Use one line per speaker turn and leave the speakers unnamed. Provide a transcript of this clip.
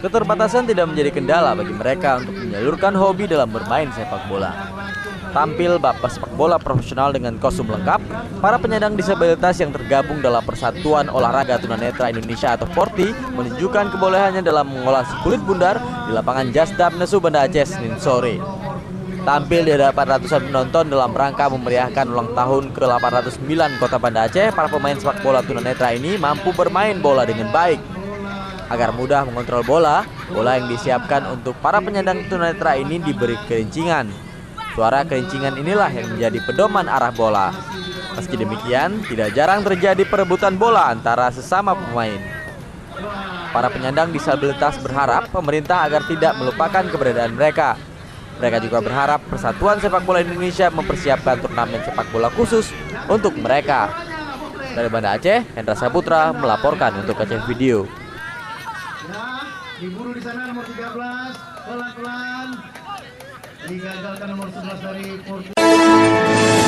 Keterbatasan tidak menjadi kendala bagi mereka untuk menyalurkan hobi dalam bermain sepak bola. Tampil bak sepak bola profesional dengan kostum lengkap, para penyandang disabilitas yang tergabung dalam Persatuan Olahraga Tunanetra Indonesia atau PORTI menunjukkan kebolehannya dalam mengolah si kulit bundar di lapangan Jasdab Nesu Banda Aceh Senin sore. Tampil di hadapan ratusan penonton dalam rangka memeriahkan ulang tahun ke-809 Kota Banda Aceh, para pemain sepak bola tunanetra ini mampu bermain bola dengan baik. Agar mudah mengontrol bola yang disiapkan untuk para penyandang tunanetra ini diberi kerincingan. Suara kerincingan inilah yang menjadi pedoman arah bola. Meski demikian, tidak jarang terjadi perebutan bola antara sesama pemain. Para penyandang disabilitas berharap pemerintah agar tidak melupakan keberadaan mereka. Mereka juga berharap Persatuan Sepak Bola Indonesia mempersiapkan turnamen sepak bola khusus untuk mereka. Dari Banda Aceh, Hendra Saputra melaporkan untuk Aceh Video.
Diburu di sana nomor 13, pelan-pelan digagalkan nomor 11 dari Portugal.